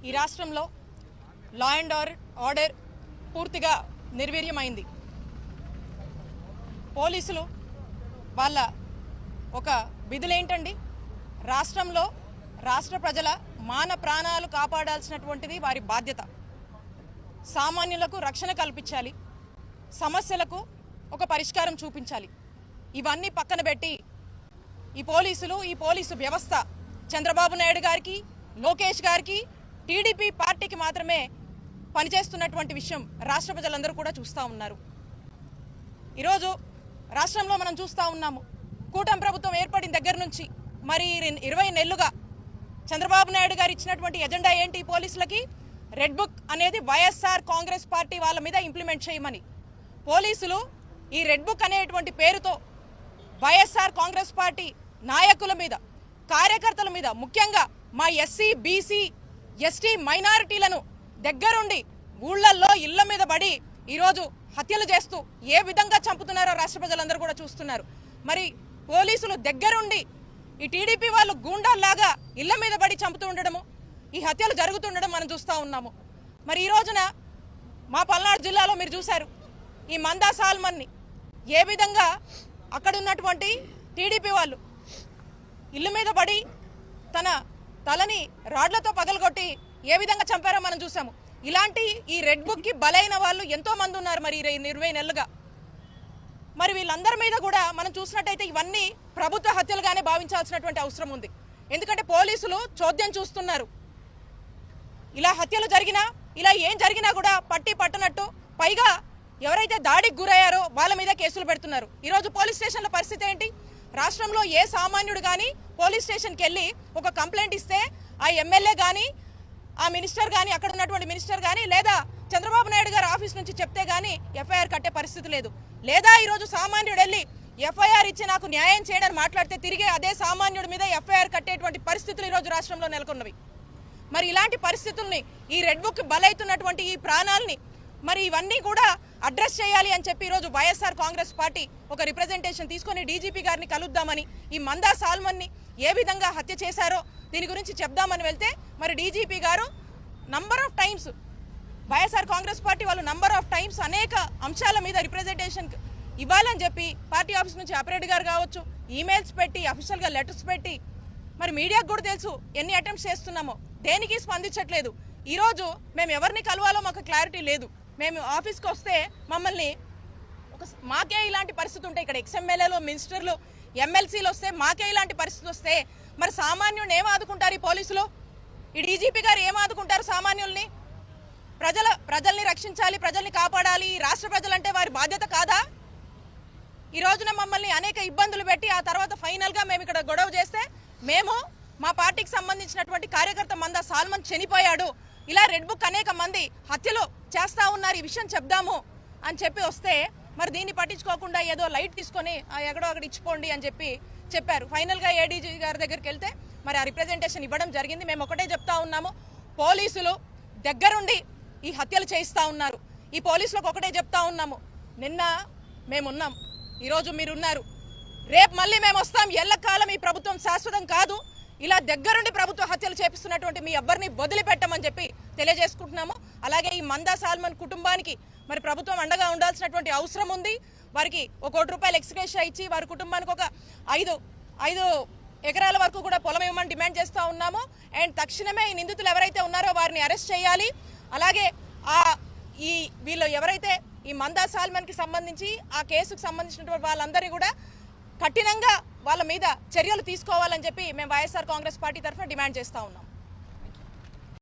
ఈ రాష్ట్రంలో law and order పూర్తిగా నిర్వీర్యమైంది. పోలీసులు వాళ్ళ ఒక విధులేంటండి? రాష్ట్రంలో రాష్ట్ర ప్రజల మాన ప్రాణాలు కాపాడాల్సినటువంటిది వారి బాధ్యత. సామాన్యులకు రక్షణ కల్పించాలి, సమస్యలకు ఒక పరిష్కారం చూపించాలి. ఇవన్నీ పక్కన పెట్టి ఈ పోలీసు వ్యవస్థ చంద్రబాబు నాయుడు గారికి, లోకేష్ గారికి, టీడీపీ పార్టీకి మాత్రమే పనిచేస్తున్నటువంటి విషయం రాష్ట్ర ప్రజలందరూ కూడా చూస్తూ ఉన్నారు. ఈరోజు రాష్ట్రంలో మనం చూస్తూ ఉన్నాము, కూటమి ప్రభుత్వం ఏర్పడిన దగ్గర నుంచి మరి 20 నెలలుగా చంద్రబాబు నాయుడు గారు ఇచ్చినటువంటి ఎజెండా ఏంటి? పోలీసులకి రెడ్ బుక్ అనేది వైఎస్ఆర్ కాంగ్రెస్ పార్టీ వాళ్ళ మీద ఇంప్లిమెంట్ చేయమని. పోలీసులు ఈ రెడ్ బుక్ అనేటువంటి పేరుతో వైఎస్ఆర్ కాంగ్రెస్ పార్టీ నాయకుల మీద, కార్యకర్తల మీద, ముఖ్యంగా మా ఎస్సీ, బీసీ, ఎస్టీ మైనారిటీలను దగ్గరుండి ఊళ్ళల్లో ఇళ్ల మీద పడి ఈరోజు హత్యలు చేస్తూ ఏ విధంగా చంపుతున్నారో రాష్ట్ర ప్రజలందరూ కూడా చూస్తున్నారు. మరి పోలీసులు దగ్గరుండి ఈ టీడీపీ వాళ్ళు గూండాల్లాగా ఇళ్ల మీద పడి చంపుతూ ఉండడము, ఈ హత్యలు జరుగుతుండడం మనం చూస్తూ ఉన్నాము. మరి ఈ రోజున మా పల్నాడు జిల్లాలో మీరు చూశారు, ఈ మందా సాల్మన్ని ఏ విధంగా అక్కడ ఉన్నటువంటి టీడీపీ వాళ్ళు ఇల్లు మీద పడి తన తలని రాడ్లతో పగలగొట్టి ఏ విధంగా చంపారో మనం చూసాము. ఇలాంటి ఈ రెడ్ బుక్కి బలైన వాళ్ళు ఎంతో మంది ఉన్నారు మరి 20 నెలలుగా. మరి వీళ్ళందరి మీద కూడా మనం చూసినట్టయితే ఇవన్నీ ప్రభుత్వ హత్యలుగానే భావించాల్సినటువంటి అవసరం ఉంది. ఎందుకంటే పోలీసులు చోద్యం చూస్తున్నారు. ఇలా హత్యలు జరిగినా, ఇలా ఏం జరిగినా కూడా పట్టనట్టు, పైగా ఎవరైతే దాడికి గురయ్యారో వాళ్ళ మీద కేసులు పెడుతున్నారు. ఈరోజు పోలీస్ స్టేషన్ల పరిస్థితి ఏంటి? రాష్ట్రంలో ఏ సామాన్యుడు కానీ పోలీస్ స్టేషన్కి వెళ్ళి ఒక కంప్లైంట్ ఇస్తే ఆ ఎమ్మెల్యే కానీ, ఆ మినిస్టర్ కానీ, అక్కడ ఉన్నటువంటి మినిస్టర్ కానీ, లేదా చంద్రబాబు నాయుడు గారు ఆఫీస్ నుంచి చెప్తే కానీ ఎఫ్ఐఆర్ కట్టే పరిస్థితి లేదు. లేదా ఈరోజు సామాన్యుడు వెళ్ళి ఎఫ్ఐఆర్ ఇచ్చి నాకు న్యాయం చేయడానికి మాట్లాడితే తిరిగి అదే సామాన్యుడి మీద ఎఫ్ఐఆర్ కట్టేటువంటి పరిస్థితులు ఈరోజు రాష్ట్రంలో నెలకొన్నవి. మరి ఇలాంటి పరిస్థితుల్ని, ఈ రెడ్ బుక్ బలైతున్నటువంటి ఈ ప్రాణాలని మరి ఇవన్నీ కూడా అడ్రస్ చేయాలి అని చెప్పి ఈరోజు వైఎస్ఆర్ కాంగ్రెస్ పార్టీ ఒక రిప్రజెంటేషన్ తీసుకొని డీజీపీ గారిని కలుద్దామని, ఈ మందా సాల్మన్ని ఏ విధంగా హత్య చేశారో దీని గురించి చెప్దామని వెళ్తే మరి డీజీపీ గారు number of times, YSR Congress party వాళ్ళు నంబర్ ఆఫ్ టైమ్స్ అనేక అంశాల మీద రిప్రజెంటేషన్ ఇవ్వాలని చెప్పి పార్టీ ఆఫీస్ నుంచి అప్రెడ్డి గారు కావచ్చు ఈమెయిల్స్ పెట్టి, అఫీషియల్గా లెటర్స్ పెట్టి, మరి మీడియాకు కూడా తెలుసు ఎన్ని అటెంప్ట్స్ చేస్తున్నామో, దేనికి స్పందించట్లేదు. ఈరోజు మేము ఎవరిని కలవాలో మాకు క్లారిటీ లేదు. మేము ఆఫీస్కి వస్తే మమ్మల్ని మాకే ఇలాంటి పరిస్థితి ఉంటే, ఇక్కడ ఎక్స్ఎమ్మెల్యేలు, మినిస్టర్లు, ఎమ్మెల్సీలు వస్తే మాకే ఇలాంటి పరిస్థితి వస్తే మరి సామాన్యుడిని ఏం ఆదుకుంటారు ఈ పోలీసులు? ఈ డీజీపీ గారు ఏం ఆదుకుంటారు సామాన్యుల్ని? ప్రజల్ని రక్షించాలి, ప్రజల్ని కాపాడాలి. ఈ రాష్ట్ర ప్రజలంటే వారి బాధ్యత కాదా? ఈ రోజున మమ్మల్ని అనేక ఇబ్బందులు పెట్టి ఆ తర్వాత ఫైనల్గా మేము ఇక్కడ గొడవ చేస్తే మేము మా పార్టీకి సంబంధించినటువంటి కార్యకర్త మందా సాల్మన్ చనిపోయాడు, ఇలా రెడ్ బుక్ అనేక మంది హత్యలు చేస్తూ ఉన్నారు, ఈ విషయం చెప్దాము అని చెప్పి వస్తే మరి దీన్ని పట్టించుకోకుండా ఏదో లైట్ తీసుకొని ఎక్కడో అక్కడ ఇచ్చిపోండి అని చెప్పారు. ఫైనల్గా ఏడీజీ గారి దగ్గరికి వెళ్తే మరి ఆ రిప్రజెంటేషన్ ఇవ్వడం జరిగింది. మేము ఒకటే చెప్తా ఉన్నాము, పోలీసులు దగ్గరుండి ఈ హత్యలు చేయిస్తూ ఉన్నారు. ఈ పోలీసులకు ఒకటే చెప్తా ఉన్నాము, నిన్న మేమున్నాం, ఈరోజు మీరున్నారు, రేపు మళ్ళీ మేము వస్తాం. ఎల్లకాలం ఈ ప్రభుత్వం శాశ్వతం కాదు. ఇలా దగ్గరుండి ప్రభుత్వ హత్యలు చేపిస్తున్నటువంటి మీ ఎవ్వరిని వదిలిపెట్టమని చెప్పి తెలియజేసుకుంటున్నాము. అలాగే ఈ మందా సాల్మన్ కుటుంబానికి మరి ప్రభుత్వం అండగా ఉండాల్సినటువంటి అవసరం ఉంది. వారికి ₹1 కోటి ఎక్స్గ్రేషియా ఇచ్చి వారి కుటుంబానికి ఒక 5 ఎకరాల వరకు కూడా పొలం ఇవ్వమని డిమాండ్ చేస్తూ ఉన్నాము. అండ్ తక్షణమే ఈ నిందితులు ఎవరైతే ఉన్నారో వారిని అరెస్ట్ చేయాలి. అలాగే వీళ్ళు ఎవరైతే ఈ మందా సాల్మన్కి సంబంధించి ఆ కేసుకు సంబంధించినటువంటి వాళ్ళందరినీ కూడా కఠినంగా వాళ్ళ మీద చర్యలు తీసుకోవాలని చెప్పి మేము వైఎస్ఆర్ కాంగ్రెస్ పార్టీ తరఫున డిమాండ్ చేస్తూ ఉన్నాం.